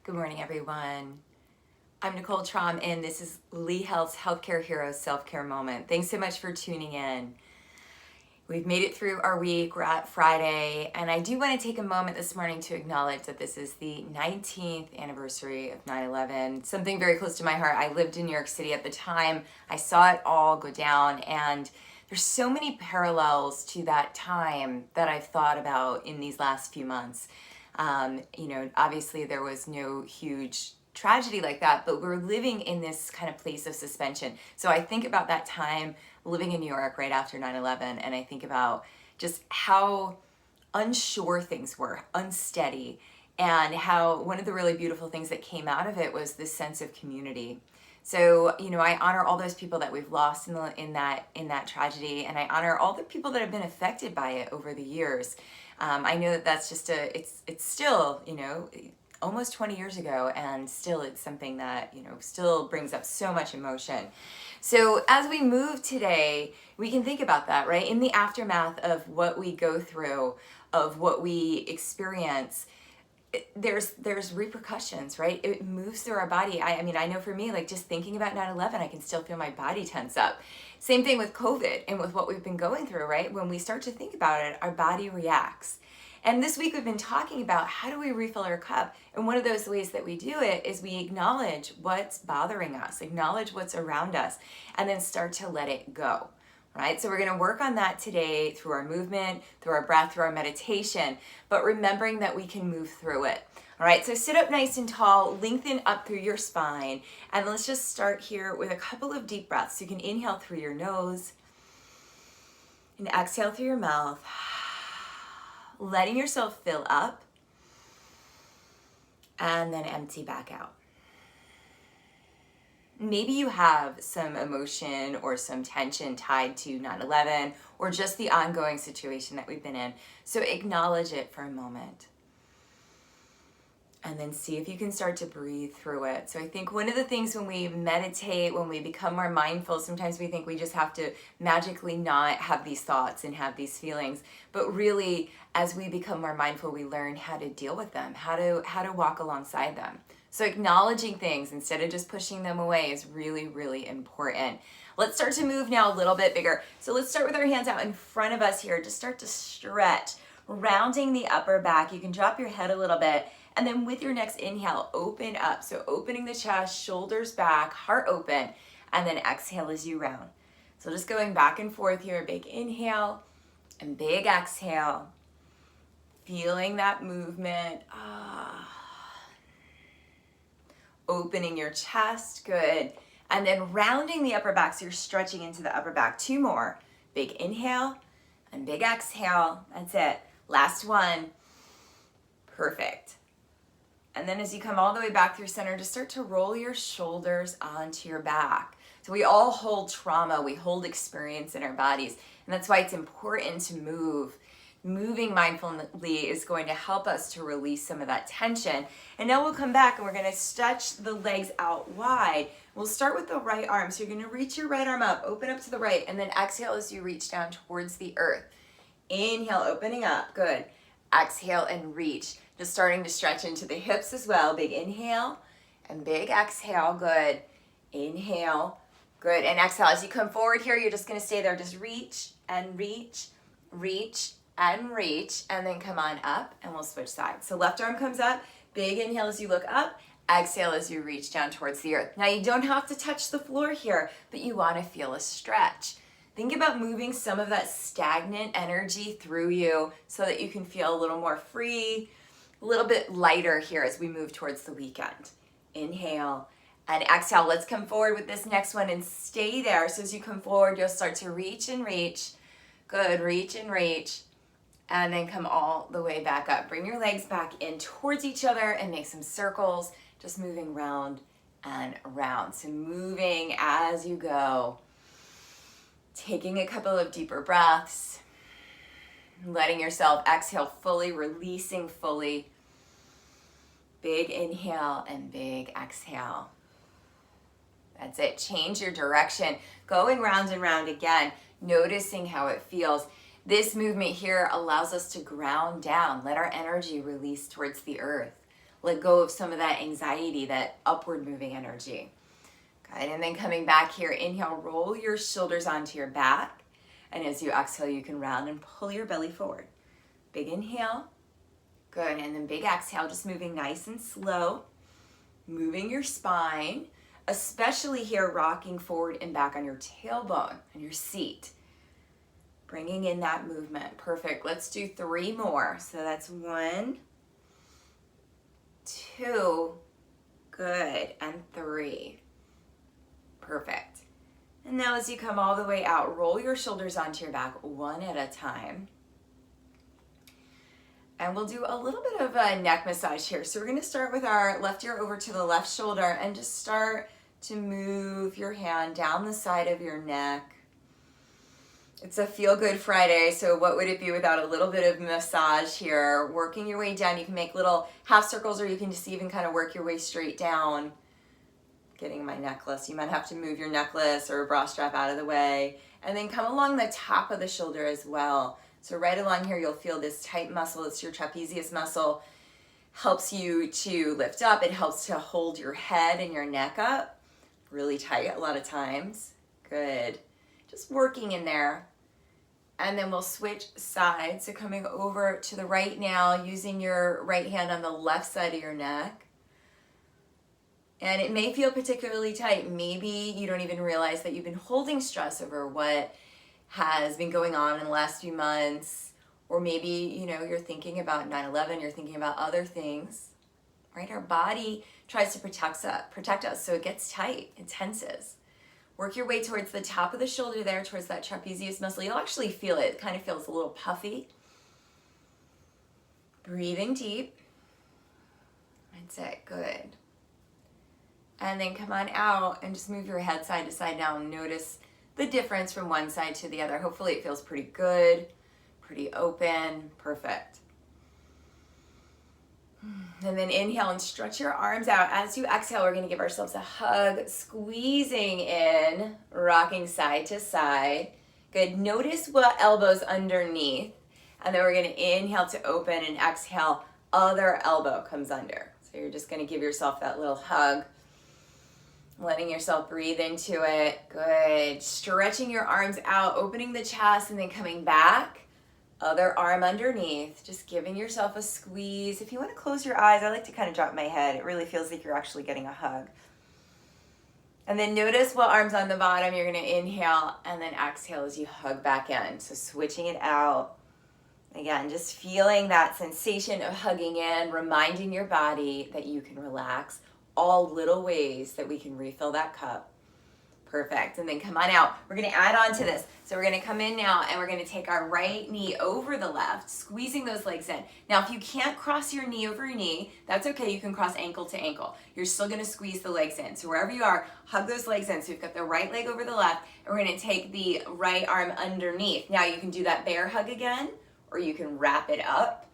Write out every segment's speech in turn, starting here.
Good morning, everyone. I'm Nicole Traum, and this is Lee Health's Healthcare Heroes Self-Care Moment. Thanks so much for tuning in. We've made it through our week. We're at Friday, and I do want to take a moment this morning to acknowledge that this is the 19th anniversary of 9/11, something very close to my heart. I lived in New York City at the time. I saw it all go down, and there's so many parallels to that time that I've thought about in these last few months. Obviously there was no huge tragedy like that, but we're living in this kind of place of suspension. So I think about that time living in New York right after 9/11, and I think about just how unsure things were, unsteady, and how one of the really beautiful things that came out of it was this sense of community. So, I honor all those people that we've lost in that tragedy, and I honor all the people that have been affected by it over the years. I know that that's just it's still, almost 20 years ago, and still it's something that, still brings up so much emotion. So as we move today, we can think about that, right? In the aftermath of what we go through, of what we experience, there's repercussions, right? It moves through our body. I mean, I know for me, like just thinking about 9/11, I can still feel my body tense up. Same thing with COVID and with what we've been going through, right? When we start to think about it, our body reacts. And this week we've been talking about how do we refill our cup? And one of those ways that we do it is we acknowledge what's bothering us, acknowledge what's around us, and then start to let it go. Right? So we're going to work on that today through our movement, through our breath, through our meditation, but remembering that we can move through it. All right, so sit up nice and tall, lengthen up through your spine, and let's just start here with a couple of deep breaths. You can inhale through your nose and exhale through your mouth, letting yourself fill up and then empty back out. Maybe you have some emotion or some tension tied to 9/11 or just the ongoing situation that we've been in. So acknowledge it for a moment. And then see if you can start to breathe through it. So I think one of the things when we meditate, when we become more mindful, sometimes we think we just have to magically not have these thoughts and have these feelings. But really, as we become more mindful, we learn how to deal with them, how to walk alongside them. So acknowledging things instead of just pushing them away is really, really important. Let's start to move now a little bit bigger. So let's start with our hands out in front of us here. Just start to stretch, rounding the upper back. You can drop your head a little bit. And then with your next inhale, open up. So opening the chest, shoulders back, heart open, and then exhale as you round. So just going back and forth here, big inhale and big exhale. Feeling that movement. Opening your chest, good. And then rounding the upper back, so you're stretching into the upper back. Two more. Big inhale and big exhale. That's it. Last one. Perfect. And then as you come all the way back through center, just start to roll your shoulders onto your back. So we all hold trauma, we hold experience in our bodies. And that's why it's important to move. Moving mindfully is going to help us to release some of that tension. And now we'll come back and we're going to stretch the legs out wide. We'll start with the right arm. So you're going to reach your right arm up, open up to the right, and then exhale as you reach down towards the earth. Inhale, opening up, good. Exhale and reach. Just starting to stretch into the hips as well. Big inhale and big exhale, good. Inhale, good. And exhale. As you come forward here, you're just going to stay there. Just reach and reach, reach and reach, and then come on up and we'll switch sides. So left arm comes up, big inhale as you look up, exhale as you reach down towards the earth. Now you don't have to touch the floor here, but you want to feel a stretch. Think about moving some of that stagnant energy through you so that you can feel a little more free, a little bit lighter here as we move towards the weekend. Inhale and exhale. Let's come forward with this next one and stay there. So as you come forward, you'll start to reach and reach. Good, reach and reach. And then come all the way back up. Bring your legs back in towards each other and make some circles, just moving round and around. So moving as you go. Taking a couple of deeper breaths. Letting yourself exhale fully, releasing fully. Big inhale and big exhale. That's it. Change your direction. Going round and round again, noticing how it feels. This movement here allows us to ground down, let our energy release towards the earth. let go of some of that anxiety, that upward moving energy. Good, and then coming back here, inhale, roll your shoulders onto your back. And as you exhale, you can round and pull your belly forward. Big inhale. Good, and then big exhale, just moving nice and slow. Moving your spine, especially here, rocking forward and back on your tailbone, on your seat. Bringing in that movement. Perfect. Let's do 3 more. So that's 1, 2, good, and 3. Perfect. And now as you come all the way out, roll your shoulders onto your back one at a time. And we'll do a little bit of a neck massage here. So we're going to start with our left ear over to the left shoulder and just start to move your hand down the side of your neck. It's a Feel Good Friday, so what would it be without a little bit of massage here? Working your way down. You can make little half circles, or you can just even kind of work your way straight down. Getting my necklace. You might have to move your necklace or a bra strap out of the way. And then come along the top of the shoulder as well. So right along here, you'll feel this tight muscle. It's your trapezius muscle. Helps you to lift up. It helps to hold your head and your neck up. Really tight a lot of times. Good. Just working in there. And then we'll switch sides. So coming over to the right now, using your right hand on the left side of your neck. And it may feel particularly tight. Maybe you don't even realize that you've been holding stress over what has been going on in the last few months. Or maybe, you're thinking about 9/11, you're thinking about other things, right? Our body tries to protect us, so it gets tight, it tenses. Work your way towards the top of the shoulder there, towards that trapezius muscle. You'll actually feel it. It kind of feels a little puffy. Breathing deep. That's it. Good. And then come on out and just move your head side to side now. Notice the difference from one side to the other. Hopefully it feels pretty good, pretty open. Perfect. And then inhale and stretch your arms out. As you exhale, we're going to give ourselves a hug, squeezing in, rocking side to side. Good. Notice what elbows underneath. And then we're going to inhale to open and exhale, other elbow comes under. So you're just going to give yourself that little hug. Letting yourself breathe into it. Good. Stretching your arms out, opening the chest, and then coming back. Other arm underneath. Just giving yourself a squeeze. If you want to close your eyes, I like to kind of drop my head. It really feels like you're actually getting a hug. And then notice what arm's on the bottom. You're going to inhale and then exhale as you hug back in. So switching it out. Again, just feeling that sensation of hugging in, reminding your body that you can relax. All little ways that we can refill that cup. Perfect. And then come on out. We're going to add on to this. So we're going to come in now and we're going to take our right knee over the left, squeezing those legs in. Now, if you can't cross your knee over your knee, that's okay. You can cross ankle to ankle. You're still going to squeeze the legs in. So wherever you are, hug those legs in. So you've got the right leg over the left, and we're going to take the right arm underneath. Now, you can do that bear hug again, or you can wrap it up.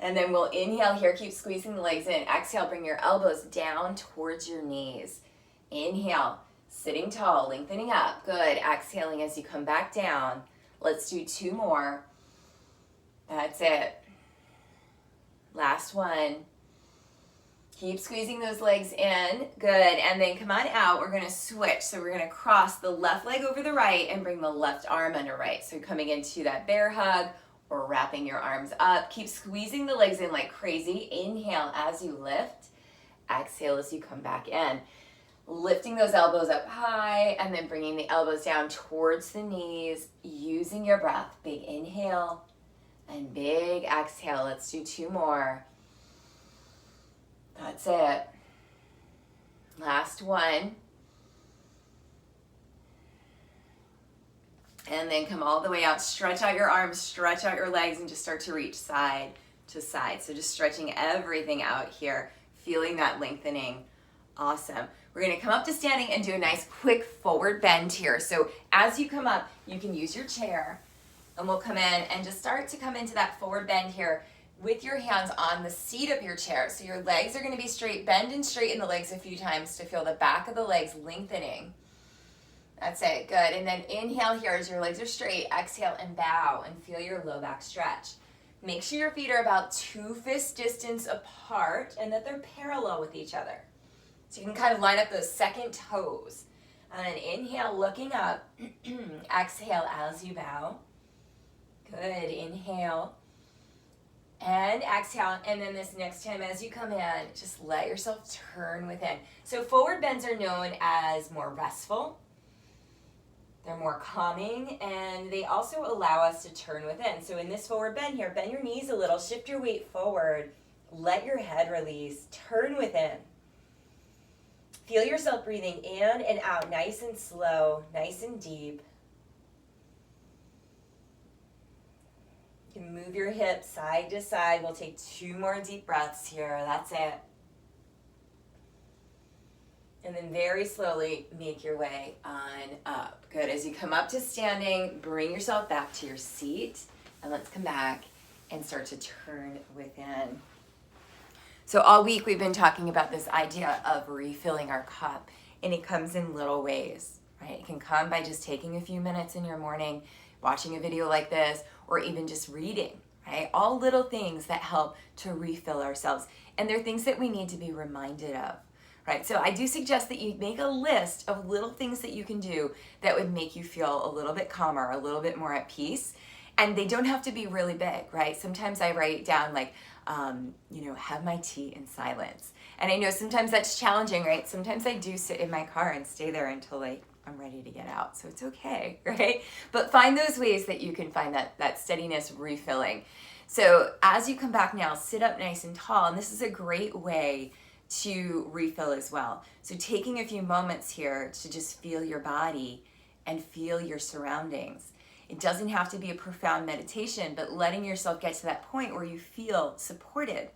And then we'll inhale here, keep squeezing the legs in. Exhale, bring your elbows down towards your knees. Inhale, sitting tall, lengthening up. Good. Exhaling as you come back down. Let's do 2 more. That's it. Last one. Keep squeezing those legs in. Good. And then come on out. We're going to switch. So we're going to cross the left leg over the right and bring the left arm under right. So coming into that bear hug, or wrapping your arms up. Keep squeezing the legs in like crazy. Inhale as you lift. Exhale as you come back in. Lifting those elbows up high and then bringing the elbows down towards the knees. Using your breath. Big inhale and big exhale. Let's do 2 more. That's it. Last one. And then come all the way out. Stretch out your arms, stretch out your legs, and just start to reach side to side. So just stretching everything out here, feeling that lengthening. Awesome. We're going to come up to standing and do a nice quick forward bend here. So as you come up, you can use your chair, and we'll come in and just start to come into that forward bend here with your hands on the seat of your chair. So your legs are going to be straight. Bend and straighten the legs a few times to feel the back of the legs lengthening. That's it. Good. And then inhale here as your legs are straight. Exhale and bow and feel your low back stretch. Make sure your feet are about 2 fist distance apart and that they're parallel with each other. So you can kind of line up those second toes. And then inhale, looking up. Exhale as you bow. Good. Inhale. And exhale. And then this next time as you come in, just let yourself turn within. So forward bends are known as more restful. They're more calming, and they also allow us to turn within. So in this forward bend here, bend your knees a little, shift your weight forward, let your head release, turn within. Feel yourself breathing in and out, nice and slow, nice and deep. You can move your hips side to side. We'll take 2 more deep breaths here. That's it. And then very slowly make your way on up. Good. As you come up to standing, bring yourself back to your seat. And let's come back and start to turn within. So all week we've been talking about this idea of refilling our cup, and it comes in little ways, right? It can come by just taking a few minutes in your morning, watching a video like this, or even just reading, right? All little things that help to refill ourselves. And they're things that we need to be reminded of, right? So I do suggest that you make a list of little things that you can do that would make you feel a little bit calmer, a little bit more at peace. And they don't have to be really big, right? Sometimes I write down like, have my tea in silence. And I know sometimes that's challenging, right? Sometimes I do sit in my car and stay there until I'm ready to get out. So it's okay, right? But find those ways that you can find that steadiness refilling. So as you come back now, sit up nice and tall. And this is a great way to refill as well. So taking a few moments here to just feel your body and feel your surroundings. It doesn't have to be a profound meditation, but letting yourself get to that point where you feel supported,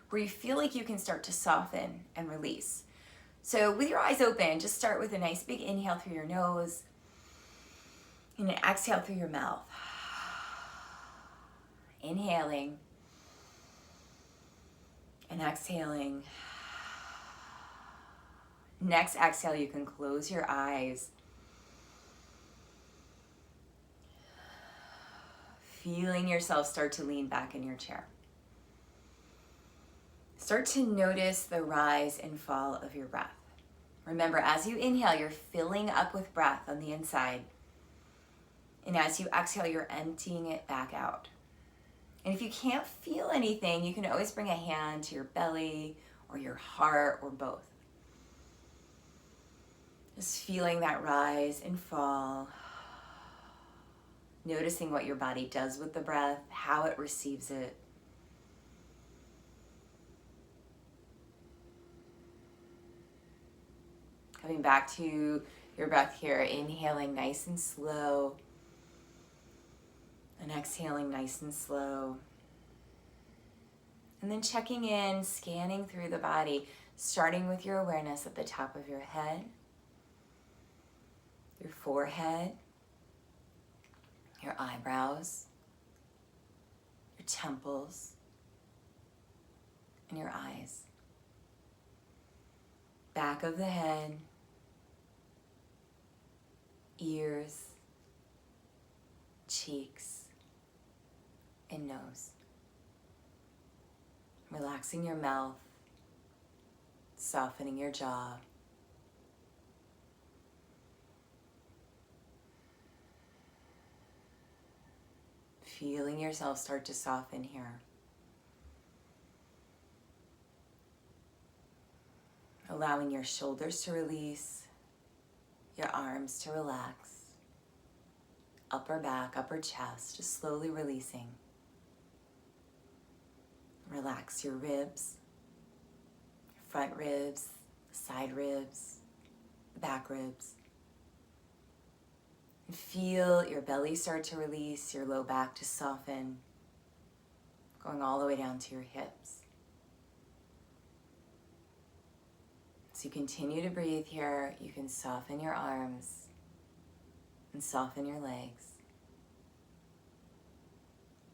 where you feel like you can start to soften and release. So with your eyes open, just start with a nice big inhale through your nose and an exhale through your mouth. Inhaling and exhaling. Next exhale, you can close your eyes. Feeling yourself start to lean back in your chair. Start to notice the rise and fall of your breath. Remember, as you inhale, you're filling up with breath on the inside. And as you exhale, you're emptying it back out. And if you can't feel anything, you can always bring a hand to your belly or your heart or both. Just feeling that rise and fall. Noticing what your body does with the breath, how it receives it. Coming back to your breath here, inhaling nice and slow, and exhaling nice and slow. And then checking in, scanning through the body, starting with your awareness at the top of your head, your forehead, your eyebrows, your temples, and your eyes. Back of the head, ears, cheeks, and nose. Relaxing your mouth, softening your jaw. Feeling yourself start to soften here. Allowing your shoulders to release, your arms to relax, upper back, upper chest, just slowly releasing. Relax your ribs, front ribs, side ribs, back ribs. And feel your belly start to release, your low back to soften, going all the way down to your hips. As you continue to breathe here, you can soften your arms and soften your legs.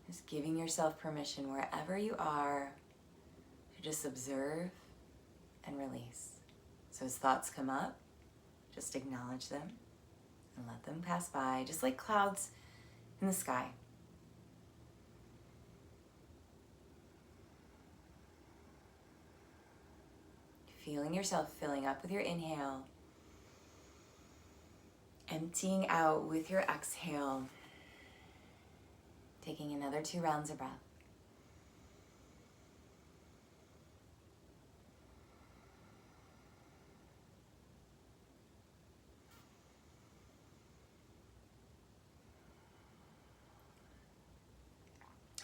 Just giving yourself permission wherever you are to just observe and release. So as thoughts come up, just acknowledge them and let them pass by, just like clouds in the sky. Feeling yourself filling up with your inhale, emptying out with your exhale, taking another 2 rounds of breath.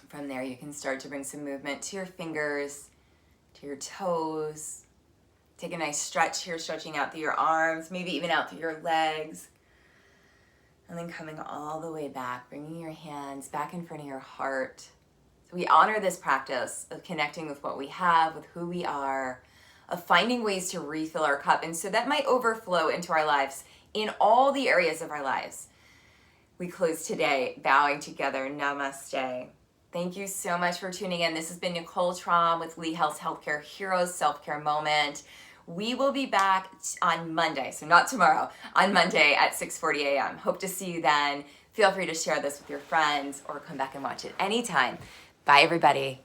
From there, you can start to bring some movement to your fingers, to your toes. Take a nice stretch here, stretching out through your arms, maybe even out through your legs. And then coming all the way back, bringing your hands back in front of your heart. So we honor this practice of connecting with what we have, with who we are, of finding ways to refill our cup. And so that might overflow into our lives in all the areas of our lives. We close today bowing together. Namaste. Thank you so much for tuning in. This has been Nicole Traum with Lee Health's Healthcare Heroes Self-Care Moment. We will be back on Monday, so not tomorrow, on Monday at 6:40 a.m. Hope to see you then. Feel free to share this with your friends or come back and watch it anytime. Bye, everybody.